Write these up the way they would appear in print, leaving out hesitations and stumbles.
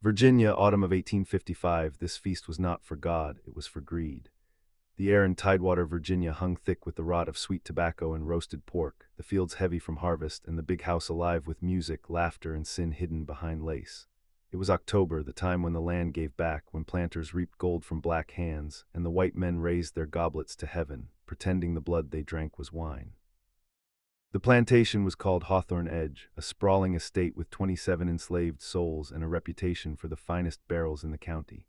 Virginia, autumn of 1855, this feast was not for God, it was for greed. The air in Tidewater, Virginia hung thick with the rot of sweet tobacco and roasted pork, the fields heavy from harvest, and the big house alive with music, laughter, and sin hidden behind lace. It was October, the time when the land gave back, when planters reaped gold from black hands, and the white men raised their goblets to heaven, pretending the blood they drank was wine. The plantation was called Hawthorne Edge, a sprawling estate with 27 enslaved souls and a reputation for the finest barrels in the county.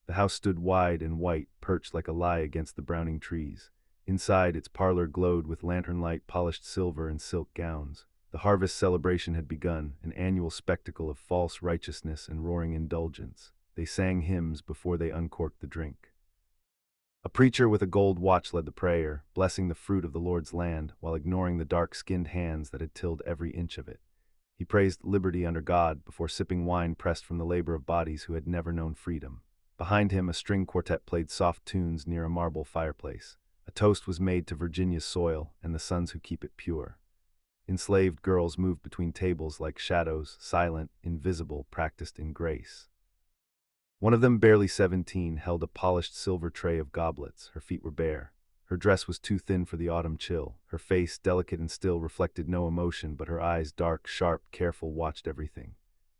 The house stood wide and white, perched like a lie against the browning trees. Inside, its parlor glowed with lantern light, polished silver, and silk gowns. The harvest celebration had begun, an annual spectacle of false righteousness and roaring indulgence. They sang hymns before they uncorked the drink. A preacher with a gold watch led the prayer, blessing the fruit of the Lord's land while ignoring the dark-skinned hands that had tilled every inch of it. He praised liberty under God before sipping wine pressed from the labor of bodies who had never known freedom. Behind him, a string quartet played soft tunes near a marble fireplace. A toast was made to Virginia's soil and the sons who keep it pure. Enslaved girls moved between tables like shadows, silent, invisible, practiced in grace. One of them, barely 17, held a polished silver tray of goblets. Her feet were bare. Her dress was too thin for the autumn chill. Her face, delicate and still, reflected no emotion, but her eyes, dark, sharp, careful, watched everything.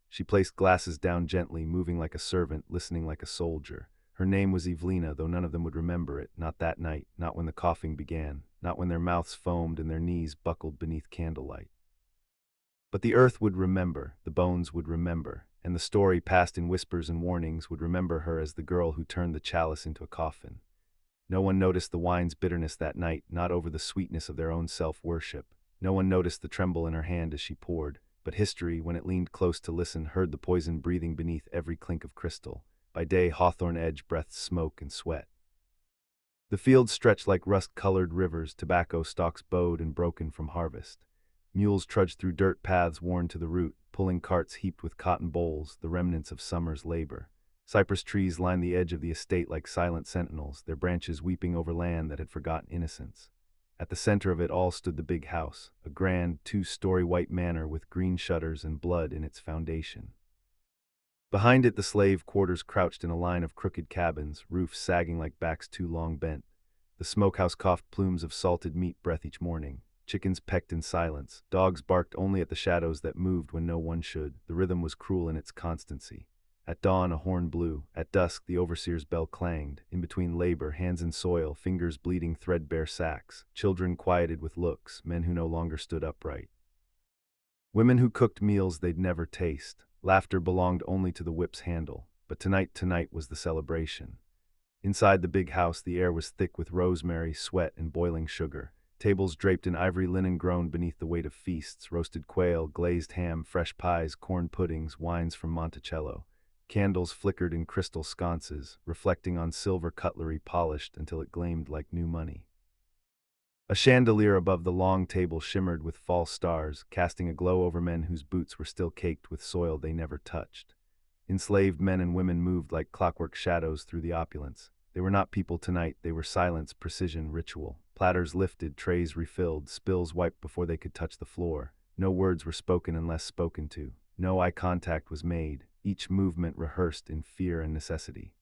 She placed glasses down gently, moving like a servant, listening like a soldier. Her name was Evelina, though none of them would remember it, not that night, not when the coughing began, not when their mouths foamed and their knees buckled beneath candlelight. But the earth would remember, the bones would remember, and the story, passed in whispers and warnings, would remember her as the girl who turned the chalice into a coffin. No one noticed the wine's bitterness that night, not over the sweetness of their own self-worship. No one noticed the tremble in her hand as she poured, but history, when it leaned close to listen, heard the poison breathing beneath every clink of crystal. By day, Hawthorne Edge breathed smoke and sweat. The fields stretched like rust-colored rivers, tobacco stalks bowed and broken from harvest. Mules trudged through dirt paths worn to the root, pulling carts heaped with cotton bolls, the remnants of summer's labor. Cypress trees lined the edge of the estate like silent sentinels, their branches weeping over land that had forgotten innocence. At the center of it all stood the big house, a grand, two-story white manor with green shutters and blood in its foundation. Behind it, the slave quarters crouched in a line of crooked cabins, roofs sagging like backs too long bent. The smokehouse coughed plumes of salted meat breath each morning. Chickens pecked in silence. Dogs barked only at the shadows that moved when no one should. The rhythm was cruel in its constancy. At dawn, a horn blew. At dusk, the overseer's bell clanged. In between labor, hands in soil, fingers bleeding threadbare sacks. Children quieted with looks, men who no longer stood upright. Women who cooked meals they'd never taste. Laughter belonged only to the whip's handle. But tonight was the celebration. Inside the big house, the air was thick with rosemary, sweat, and boiling sugar. Tables draped in ivory linen groaned beneath the weight of feasts, roasted quail, glazed ham, fresh pies, corn puddings, wines from Monticello. Candles flickered in crystal sconces, reflecting on silver cutlery polished until it gleamed like new money. A chandelier above the long table shimmered with false stars, casting a glow over men whose boots were still caked with soil they never touched. Enslaved men and women moved like clockwork shadows through the opulence. They were not people tonight, they were silence, precision, ritual. Platters lifted, trays refilled, spills wiped before they could touch the floor. No words were spoken unless spoken to. No eye contact was made, each movement rehearsed in fear and necessity.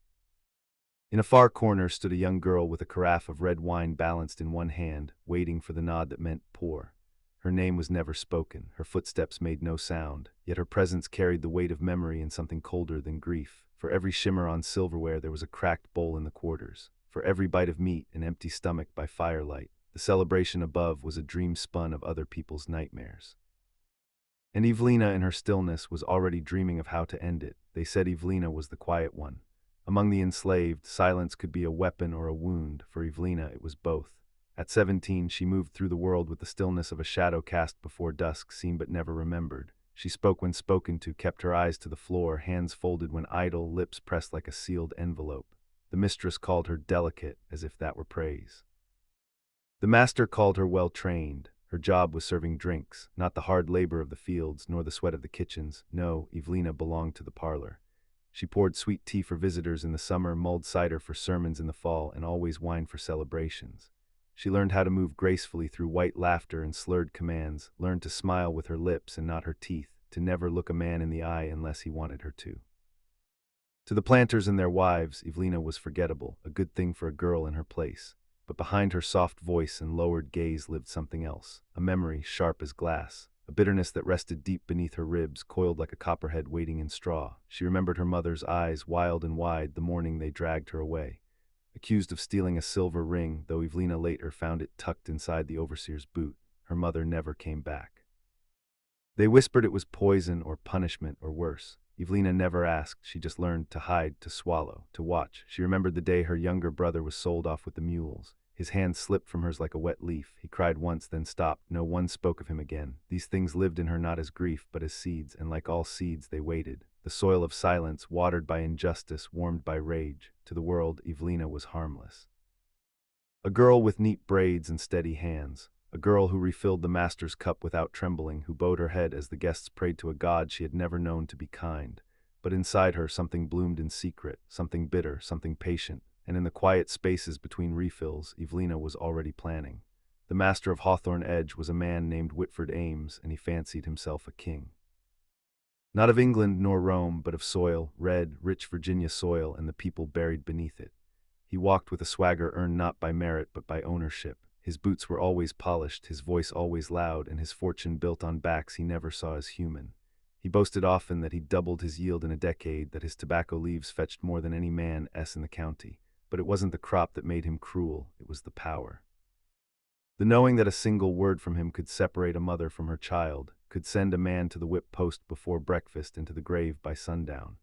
In a far corner stood a young girl with a carafe of red wine balanced in one hand, waiting for the nod that meant pour. Her name was never spoken, her footsteps made no sound, yet her presence carried the weight of memory and something colder than grief. For every shimmer on silverware there was a cracked bowl in the quarters. For every bite of meat, an empty stomach by firelight. The celebration above was a dream spun of other people's nightmares. And Evelina, in her stillness, was already dreaming of how to end it. They said Evelina was the quiet one. Among the enslaved, silence could be a weapon or a wound. For Evelina, it was both. At 17, she moved through the world with the stillness of a shadow cast before dusk, seen but never remembered. She spoke when spoken to, kept her eyes to the floor, hands folded when idle, lips pressed like a sealed envelope. The mistress called her delicate, as if that were praise. The master called her well-trained. Her job was serving drinks, not the hard labor of the fields, nor the sweat of the kitchens. No, Evelina belonged to the parlor. She poured sweet tea for visitors in the summer, mulled cider for sermons in the fall, and always wine for celebrations. She learned how to move gracefully through white laughter and slurred commands, learned to smile with her lips and not her teeth, to never look a man in the eye unless he wanted her to. To the planters and their wives, Evelina was forgettable, a good thing for a girl in her place. But behind her soft voice and lowered gaze lived something else, a memory sharp as glass, a bitterness that rested deep beneath her ribs, coiled like a copperhead waiting in straw. She remembered her mother's eyes, wild and wide, the morning they dragged her away. Accused of stealing a silver ring, though Evelina later found it tucked inside the overseer's boot, her mother never came back. They whispered it was poison or punishment or worse. Evelina never asked, she just learned to hide, to swallow, to watch. She remembered the day her younger brother was sold off with the mules. His hand slipped from hers like a wet leaf. He cried once, then stopped. No one spoke of him again. These things lived in her not as grief, but as seeds, and like all seeds, they waited. The soil of silence, watered by injustice, warmed by rage. To the world, Evelina was harmless. A girl with neat braids and steady hands. A girl who refilled the master's cup without trembling, who bowed her head as the guests prayed to a god she had never known to be kind. But inside her something bloomed in secret, something bitter, something patient, and in the quiet spaces between refills, Evelina was already planning. The master of Hawthorne Edge was a man named Whitford Ames, and he fancied himself a king. Not of England nor Rome, but of soil, red, rich Virginia soil, and the people buried beneath it. He walked with a swagger earned not by merit but by ownership. His boots were always polished, his voice always loud, and his fortune built on backs he never saw as human. He boasted often that he'd doubled his yield in a decade, that his tobacco leaves fetched more than any man in the county. But it wasn't the crop that made him cruel, it was the power. The knowing that a single word from him could separate a mother from her child, could send a man to the whip post before breakfast and to the grave by sundown.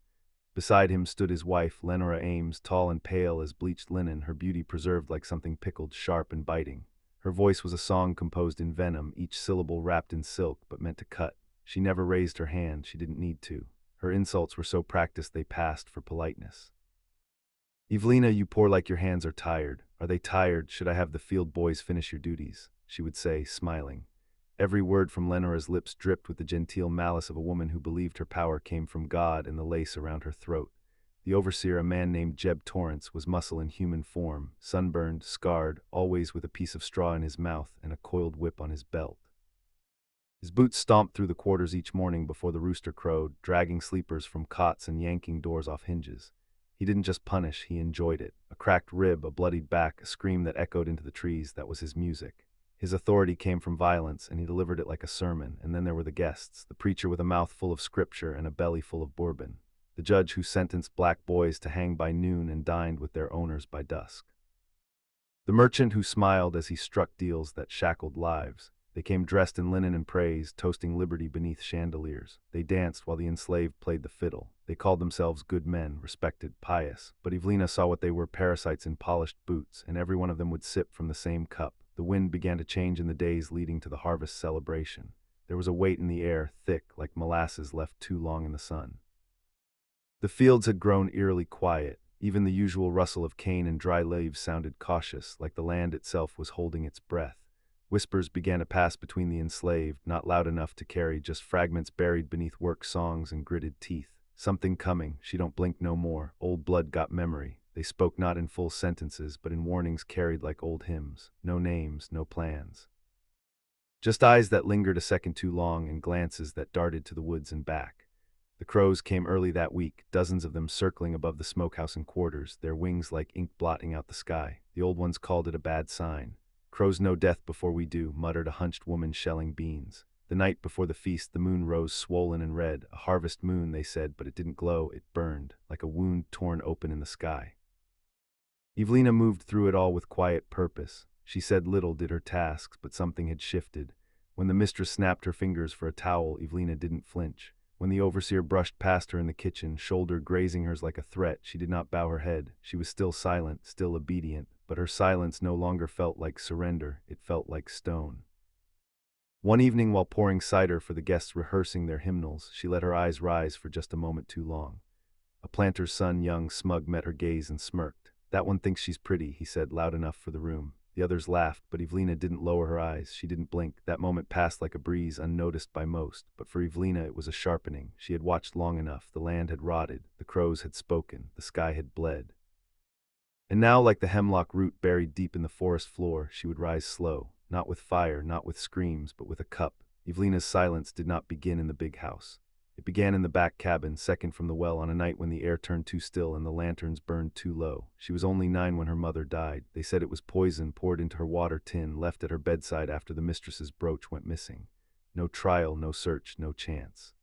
Beside him stood his wife, Lenora Ames, tall and pale as bleached linen, her beauty preserved like something pickled, sharp and biting. Her voice was a song composed in venom, each syllable wrapped in silk but meant to cut. She never raised her hand, she didn't need to. Her insults were so practiced they passed for politeness. "Evelina, you pour like your hands are tired. Are they tired? Should I have the field boys finish your duties?" she would say, smiling. Every word from Lenora's lips dripped with the genteel malice of a woman who believed her power came from God and the lace around her throat. The overseer, a man named Jeb Torrance, was muscle in human form, sunburned, scarred, always with a piece of straw in his mouth and a coiled whip on his belt. His boots stomped through the quarters each morning before the rooster crowed, dragging sleepers from cots and yanking doors off hinges. He didn't just punish, he enjoyed it. A cracked rib, a bloodied back, a scream that echoed into the trees, that was his music. His authority came from violence, and he delivered it like a sermon. And then there were the guests, the preacher with a mouth full of scripture and a belly full of bourbon, the judge who sentenced black boys to hang by noon and dined with their owners by dusk, the merchant who smiled as he struck deals that shackled lives. They came dressed in linen and praise, toasting liberty beneath chandeliers. They danced while the enslaved played the fiddle. They called themselves good men, respected, pious. But Evelina saw what they were, parasites in polished boots, and every one of them would sip from the same cup. The wind began to change in the days leading to the harvest celebration. There was a weight in the air, thick, like molasses left too long in the sun. The fields had grown eerily quiet. Even the usual rustle of cane and dry leaves sounded cautious, like the land itself was holding its breath. Whispers began to pass between the enslaved, not loud enough to carry, just fragments buried beneath work songs and gritted teeth. Something coming, she don't blink no more. Old blood got memory. They spoke not in full sentences, but in warnings carried like old hymns. No names, no plans. Just eyes that lingered a second too long and glances that darted to the woods and back. The crows came early that week, dozens of them circling above the smokehouse and quarters, their wings like ink blotting out the sky. The old ones called it a bad sign. "Crows know death before we do," muttered a hunched woman shelling beans. The night before the feast, the moon rose swollen and red. A harvest moon, they said, but it didn't glow, it burned, like a wound torn open in the sky. Evelina moved through it all with quiet purpose. She said little, did her tasks, but something had shifted. When the mistress snapped her fingers for a towel, Evelina didn't flinch. When the overseer brushed past her in the kitchen, shoulder grazing hers like a threat, she did not bow her head. She was still silent, still obedient, but her silence no longer felt like surrender, it felt like stone. One evening, while pouring cider for the guests rehearsing their hymnals, she let her eyes rise for just a moment too long. A planter's son, young Smug, met her gaze and smirked. "That one thinks she's pretty," he said, loud enough for the room. The others laughed, but Evelina didn't lower her eyes. She didn't blink. That moment passed like a breeze, unnoticed by most. But for Evelina it was a sharpening. She had watched long enough. The land had rotted. The crows had spoken. The sky had bled. And now, like the hemlock root buried deep in the forest floor, she would rise slow, not with fire, not with screams, but with a cup. Evelina's silence did not begin in the big house. It began in the back cabin, second from the well, on a night when the air turned too still and the lanterns burned too low. She was only 9 when her mother died. They said it was poison poured into her water tin, left at her bedside after the mistress's brooch went missing. No trial, no search, no chance.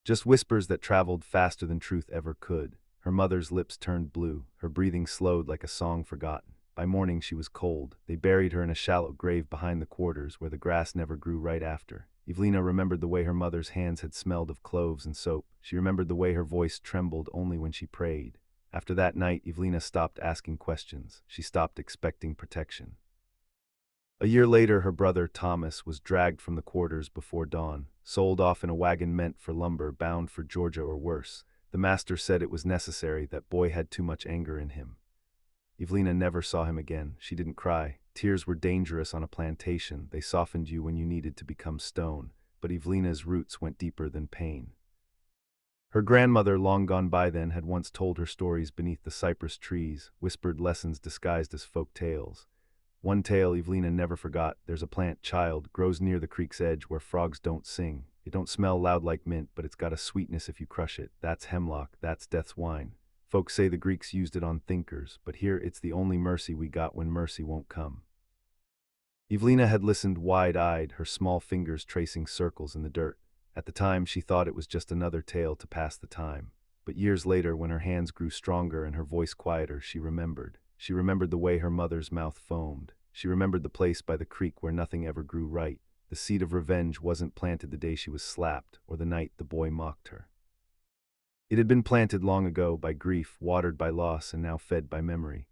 Just whispers that traveled faster than truth ever could. Her mother's lips turned blue, her breathing slowed like a song forgotten. By morning she was cold. They buried her in a shallow grave behind the quarters where the grass never grew right after. Evelina remembered the way her mother's hands had smelled of cloves and soap. She remembered the way her voice trembled only when she prayed. After that night, Evelina stopped asking questions. She stopped expecting protection. A year later, her brother, Thomas, was dragged from the quarters before dawn, sold off in a wagon meant for lumber, bound for Georgia or worse. The master said it was necessary, that boy had too much anger in him. Evelina never saw him again. She didn't cry. Tears were dangerous on a plantation. They softened you when you needed to become stone. But Evelina's roots went deeper than pain. Her grandmother, long gone by then, had once told her stories beneath the cypress trees, whispered lessons disguised as folk tales. One tale Evelina never forgot: there's a plant, child, grows near the creek's edge where frogs don't sing. It don't smell loud like mint, but it's got a sweetness if you crush it. That's hemlock, that's death's wine. Folks say the Greeks used it on thinkers, but here it's the only mercy we got when mercy won't come. Evelina had listened wide-eyed, her small fingers tracing circles in the dirt. At the time, she thought it was just another tale to pass the time. But years later, when her hands grew stronger and her voice quieter, she remembered. She remembered the way her mother's mouth foamed. She remembered the place by the creek where nothing ever grew right. The seed of revenge wasn't planted the day she was slapped, or the night the boy mocked her. It had been planted long ago by grief, watered by loss, and now fed by memory.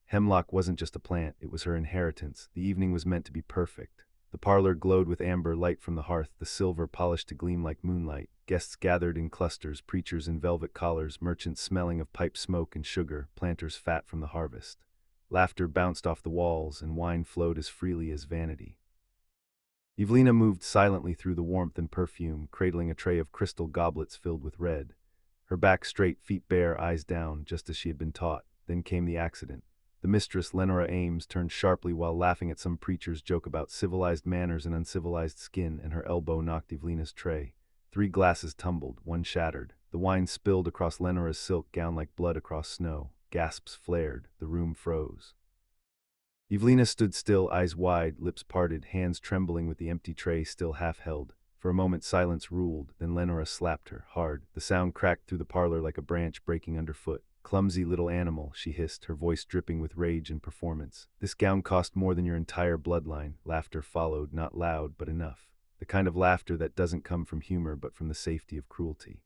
Hemlock wasn't just a plant, it was her inheritance. The evening was meant to be perfect. The parlor glowed with amber light from the hearth, the silver polished to gleam like moonlight. Guests gathered in clusters, preachers in velvet collars, merchants smelling of pipe smoke and sugar, planters fat from the harvest. Laughter bounced off the walls, and wine flowed as freely as vanity. Evelina moved silently through the warmth and perfume, cradling a tray of crystal goblets filled with red. Her back straight, feet bare, eyes down, just as she had been taught. Then came the accident. The mistress, Lenora Ames, turned sharply while laughing at some preacher's joke about civilized manners and uncivilized skin, and her elbow knocked Evelina's tray. 3 glasses tumbled, one shattered. The wine spilled across Lenora's silk gown like blood across snow. Gasps flared. The room froze. Evelina stood still, eyes wide, lips parted, hands trembling with the empty tray still half held. For a moment silence ruled, then Lenora slapped her, hard. The sound cracked through the parlor like a branch breaking underfoot. "Clumsy little animal," she hissed, her voice dripping with rage and performance. "This gown cost more than your entire bloodline." Laughter followed, not loud, but enough. The kind of laughter that doesn't come from humor but from the safety of cruelty.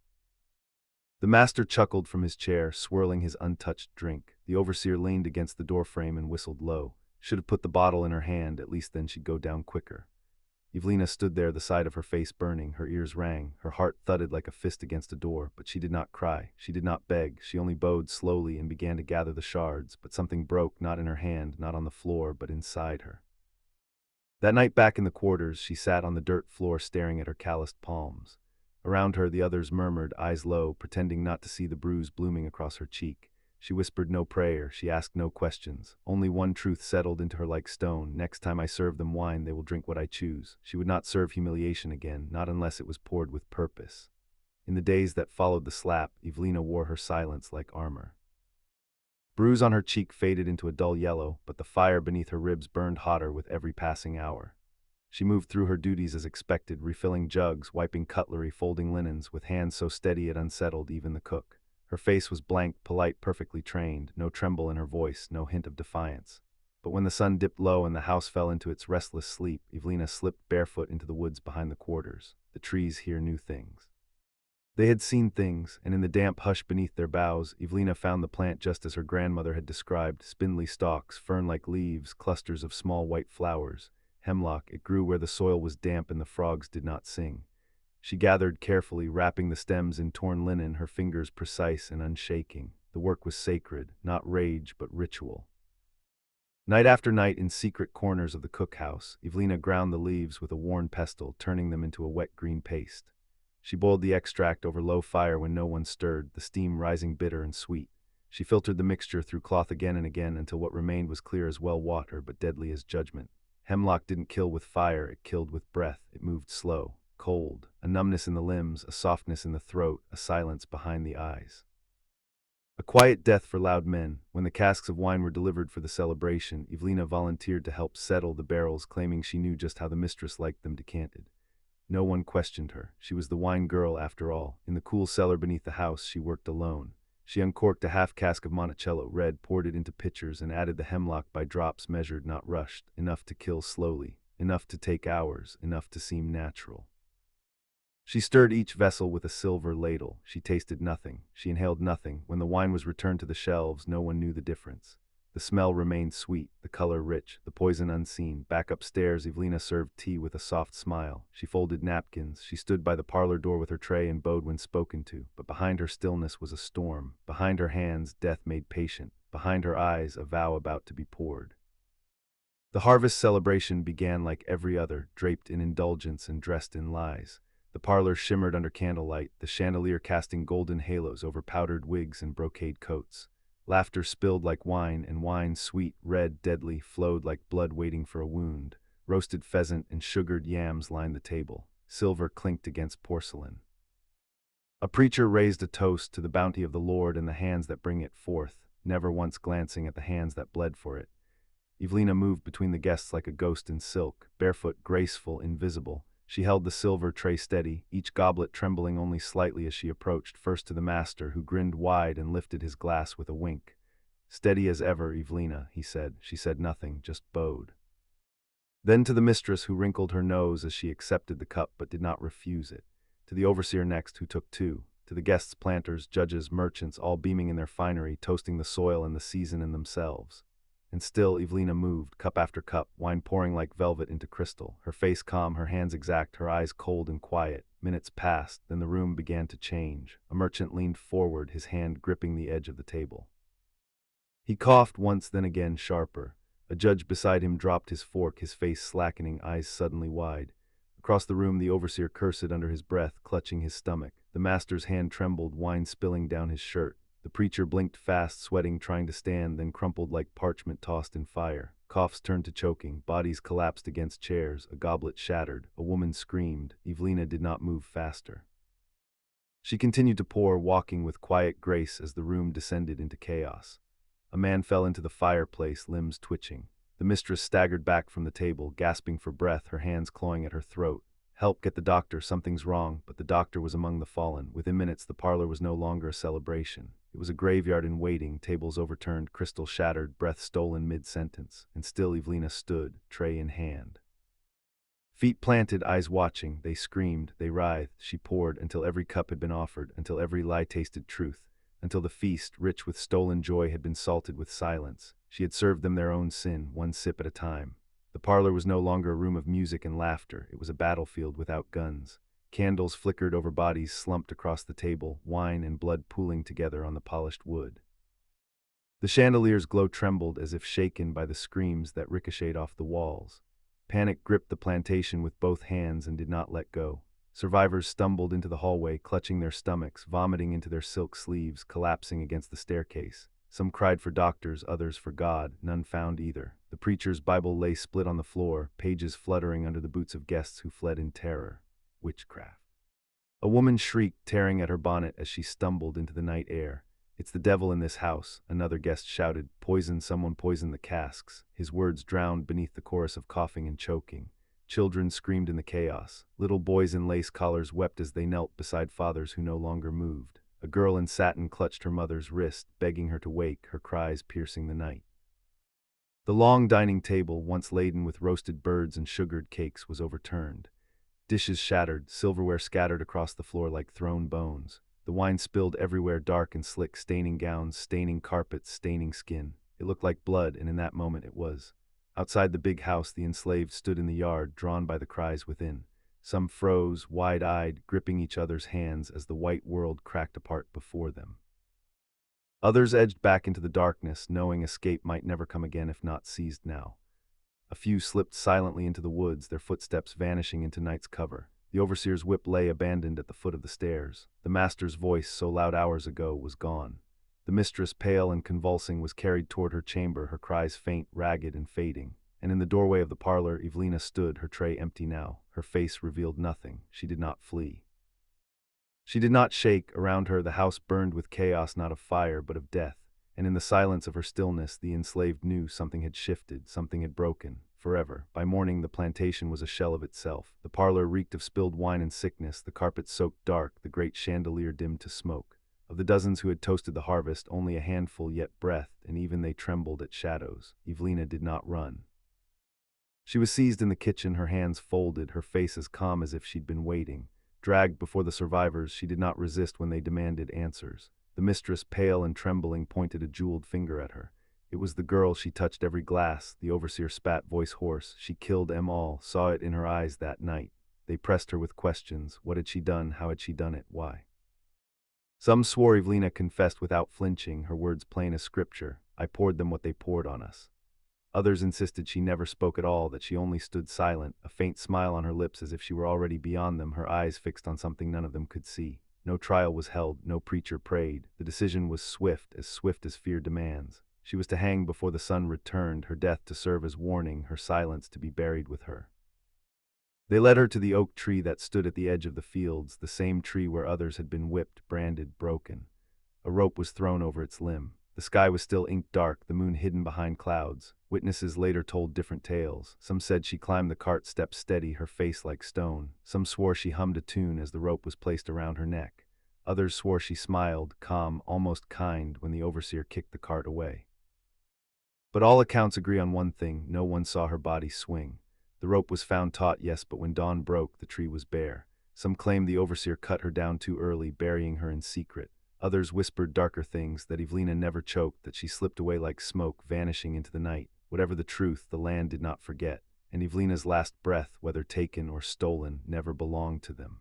The master chuckled from his chair, swirling his untouched drink. The overseer leaned against the doorframe and whistled low. Should have put the bottle in her hand, at least then she'd go down quicker. Evelina stood there, the side of her face burning. Her ears rang, her heart thudded like a fist against a door, but she did not cry, she did not beg, she only bowed slowly and began to gather the shards, but something broke, not in her hand, not on the floor, but inside her. That night back in the quarters, she sat on the dirt floor staring at her calloused palms. Around her, the others murmured, eyes low, pretending not to see the bruise blooming across her cheek. She whispered no prayer, she asked no questions. Only one truth settled into her like stone: next time I serve them wine, they will drink what I choose. She would not serve humiliation again, not unless it was poured with purpose. In the days that followed the slap, Evelina wore her silence like armor. Bruise on her cheek faded into a dull yellow, but the fire beneath her ribs burned hotter with every passing hour. She moved through her duties as expected, refilling jugs, wiping cutlery, folding linens, with hands so steady it unsettled even the cook. Her face was blank, polite, perfectly trained, no tremble in her voice, no hint of defiance. But when the sun dipped low and the house fell into its restless sleep, Evelina slipped barefoot into the woods behind the quarters. The trees here knew things. They had seen things, and in the damp hush beneath their boughs, Evelina found the plant just as her grandmother had described: spindly stalks, fern-like leaves, clusters of small white flowers. Hemlock, it grew where the soil was damp and the frogs did not sing. She gathered carefully, wrapping the stems in torn linen, her fingers precise and unshaking. The work was sacred, not rage but ritual. Night after night, in secret corners of the cookhouse, Evelina ground the leaves with a worn pestle, turning them into a wet green paste. She boiled the extract over low fire when no one stirred, the steam rising bitter and sweet. She filtered the mixture through cloth again and again until what remained was clear as well water but deadly as judgment. Hemlock didn't kill with fire, it killed with breath. It moved slow, cold, a numbness in the limbs, a softness in the throat, a silence behind the eyes. A quiet death for loud men. When the casks of wine were delivered for the celebration, Evelina volunteered to help settle the barrels, claiming she knew just how the mistress liked them decanted. No one questioned her. She was the wine girl after all. In the cool cellar beneath the house, she worked alone. She uncorked a half cask of Monticello red, poured it into pitchers, and added the hemlock by drops measured, not rushed, enough to kill slowly, enough to take hours, enough to seem natural. She stirred each vessel with a silver ladle. She tasted nothing. She inhaled nothing. When the wine was returned to the shelves, no one knew the difference. The smell remained sweet, the color rich, the poison unseen. Back upstairs, Evelina served tea with a soft smile. She folded napkins. She stood by the parlor door with her tray and bowed when spoken to. But behind her stillness was a storm. Behind her hands, death made patient. Behind her eyes, a vow about to be poured. The harvest celebration began like every other, draped in indulgence and dressed in lies. The parlor shimmered under candlelight, the chandelier casting golden halos over powdered wigs and brocade coats. Laughter spilled like wine, and wine, sweet, red, deadly, flowed like blood waiting for a wound. Roasted pheasant and sugared yams lined the table. Silver clinked against porcelain. A preacher raised a toast to the bounty of the Lord and the hands that bring it forth, never once glancing at the hands that bled for it. Evelina moved between the guests like a ghost in silk, barefoot, graceful, invisible. She held the silver tray steady, each goblet trembling only slightly as she approached, first to the master, who grinned wide and lifted his glass with a wink. "Steady as ever, Evelina," he said. She said nothing, just bowed. Then to the mistress, who wrinkled her nose as she accepted the cup but did not refuse it. To the overseer next, who took two. To the guests, planters, judges, merchants, all beaming in their finery, toasting the soil and the season and themselves. And still Evelina moved, cup after cup, wine pouring like velvet into crystal, her face calm, her hands exact, her eyes cold and quiet. Minutes passed, then the room began to change. A merchant leaned forward, his hand gripping the edge of the table. He coughed once, then again, sharper. A judge beside him dropped his fork, his face slackening, eyes suddenly wide. Across the room the overseer cursed under his breath, clutching his stomach. The master's hand trembled, wine spilling down his shirt. The preacher blinked fast, sweating, trying to stand, then crumpled like parchment tossed in fire. Coughs turned to choking, bodies collapsed against chairs, a goblet shattered, a woman screamed. Evelina did not move faster. She continued to pour, walking with quiet grace as the room descended into chaos. A man fell into the fireplace, limbs twitching. The mistress staggered back from the table, gasping for breath, her hands clawing at her throat. "Help, get the doctor, something's wrong." But the doctor was among the fallen. Within minutes the parlor was no longer a celebration. It was a graveyard in waiting, tables overturned, crystal shattered, breath stolen mid-sentence. And still Evelina stood, tray in hand. Feet planted, eyes watching, they screamed, they writhed. She poured until every cup had been offered, until every lie tasted truth, until the feast, rich with stolen joy, had been salted with silence. She had served them their own sin, one sip at a time. The parlor was no longer a room of music and laughter. It was a battlefield without guns. Candles flickered over bodies slumped across the table, wine and blood pooling together on the polished wood. The chandelier's glow trembled as if shaken by the screams that ricocheted off the walls. Panic gripped the plantation with both hands and did not let go. Survivors stumbled into the hallway, clutching their stomachs, vomiting into their silk sleeves, collapsing against the staircase. Some cried for doctors, others for God, none found either. The preacher's Bible lay split on the floor, pages fluttering under the boots of guests who fled in terror. Witchcraft. A woman shrieked, tearing at her bonnet as she stumbled into the night air. "It's the devil in this house," another guest shouted. "Poison, someone poisoned the casks." His words drowned beneath the chorus of coughing and choking. Children screamed in the chaos. Little boys in lace collars wept as they knelt beside fathers who no longer moved. A girl in satin clutched her mother's wrist, begging her to wake, her cries piercing the night. The long dining table, once laden with roasted birds and sugared cakes, was overturned. Dishes shattered, silverware scattered across the floor like thrown bones. The wine spilled everywhere, dark and slick, staining gowns, staining carpets, staining skin. It looked like blood, and in that moment it was. Outside the big house, the enslaved stood in the yard, drawn by the cries within. Some froze, wide-eyed, gripping each other's hands as the white world cracked apart before them. Others edged back into the darkness, knowing escape might never come again if not seized now. A few slipped silently into the woods, their footsteps vanishing into night's cover. The overseer's whip lay abandoned at the foot of the stairs. The master's voice, so loud hours ago, was gone. The mistress, pale and convulsing, was carried toward her chamber, her cries faint, ragged, and fading. and in the doorway of the parlor, Evelina stood, her tray empty now. Her face revealed nothing. She did not flee. She did not shake. Around her, the house burned with chaos, not of fire, but of death. And in the silence of her stillness, the enslaved knew something had shifted, something had broken, forever. By morning, the plantation was a shell of itself. The parlor reeked of spilled wine and sickness, the carpet soaked dark, the great chandelier dimmed to smoke. Of the dozens who had toasted the harvest, only a handful yet breathed, and even they trembled at shadows. Evelina did not run. She was seized in the kitchen, her hands folded, her face as calm as if she'd been waiting. Dragged before the survivors, she did not resist when they demanded answers. The mistress, pale and trembling, pointed a jeweled finger at her. It was the girl. She touched every glass. The overseer spat, voice hoarse. She killed them all, saw it in her eyes that night. They pressed her with questions. What had she done? How had she done it? Why? Some swore. Evelina confessed without flinching, her words plain as scripture. I poured them what they poured on us. Others insisted she never spoke at all, that she only stood silent, a faint smile on her lips as if she were already beyond them, her eyes fixed on something none of them could see. No trial was held, no preacher prayed. The decision was swift as fear demands. She was to hang before the sun returned, her death to serve as warning, her silence to be buried with her. They led her to the oak tree that stood at the edge of the fields, the same tree where others had been whipped, branded, broken. A rope was thrown over its limb. The sky was still ink dark, the moon hidden behind clouds. Witnesses later told different tales. Some said she climbed the cart steps steady, her face like stone. Some swore she hummed a tune as the rope was placed around her neck. Others swore she smiled, calm, almost kind, when the overseer kicked the cart away. But all accounts agree on one thing: no one saw her body swing. The rope was found taut, yes, but when dawn broke, the tree was bare. Some claimed the overseer cut her down too early, burying her in secret. Others whispered darker things, that Evelina never choked, that she slipped away like smoke, vanishing into the night. Whatever the truth, the land did not forget, and Evelina's last breath, whether taken or stolen, never belonged to them.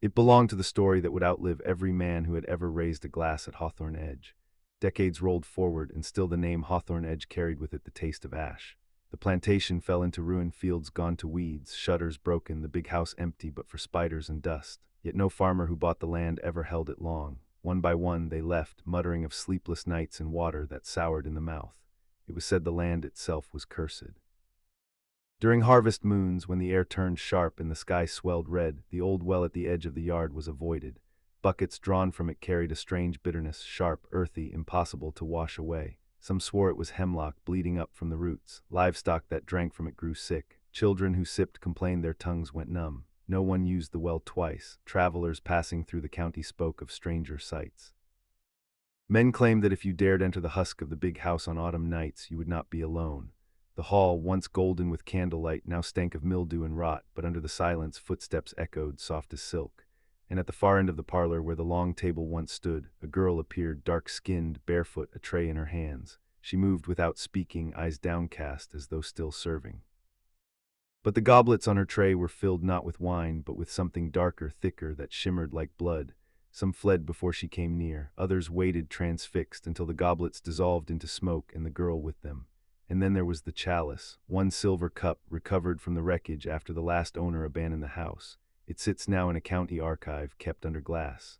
It belonged to the story that would outlive every man who had ever raised a glass at Hawthorne Edge. Decades rolled forward, and still the name Hawthorne Edge carried with it the taste of ash. The plantation fell into ruin, fields gone to weeds, shutters broken, the big house empty but for spiders and dust. Yet no farmer who bought the land ever held it long. One by one they left, muttering of sleepless nights and water that soured in the mouth. It was said the land itself was cursed. During harvest moons, when the air turned sharp and the sky swelled red, the old well at the edge of the yard was avoided. Buckets drawn from it carried a strange bitterness, sharp, earthy, impossible to wash away. Some swore it was hemlock bleeding up from the roots. Livestock that drank from it grew sick. Children who sipped complained their tongues went numb. No one used the well twice. Travelers passing through the county spoke of stranger sights. Men claimed that if you dared enter the husk of the big house on autumn nights, you would not be alone. The hall, once golden with candlelight, now stank of mildew and rot, but under the silence footsteps echoed, soft as silk. And at the far end of the parlor, where the long table once stood, a girl appeared, dark-skinned, barefoot, a tray in her hands. She moved without speaking, eyes downcast, as though still serving. But the goblets on her tray were filled not with wine, but with something darker, thicker, that shimmered like blood. Some fled before she came near. Others waited transfixed until the goblets dissolved into smoke and the girl with them. And then there was the chalice, one silver cup recovered from the wreckage after the last owner abandoned the house. It sits now in a county archive, kept under glass.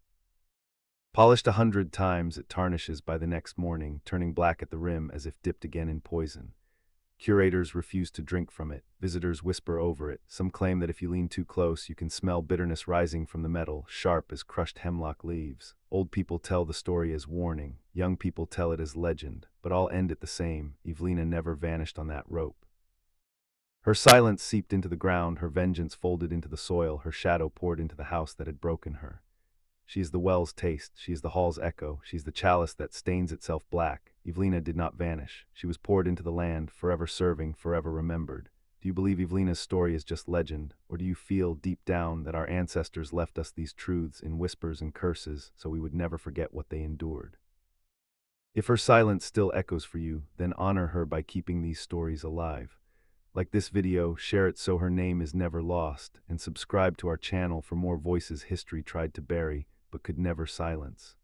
Polished 100 times, it tarnishes by the next morning, turning black at the rim as if dipped again in poison. Curators refuse to drink from it. Visitors whisper over it. Some claim that if you lean too close, you can smell bitterness rising from the metal, sharp as crushed hemlock leaves. Old people tell the story as warning. Young people tell it as legend. But all end at the same. Evelina never vanished on that rope. Her silence seeped into the ground, her vengeance folded into the soil, her shadow poured into the house that had broken her. She is the well's taste, she is the hall's echo, she is the chalice that stains itself black. Evelina did not vanish. She was poured into the land, forever serving, forever remembered. Do you believe Evelina's story is just legend, or do you feel, deep down, that our ancestors left us these truths in whispers and curses so we would never forget what they endured? If her silence still echoes for you, then honor her by keeping these stories alive. Like this video, share it so her name is never lost, and subscribe to our channel for more voices history tried to bury but could never silence.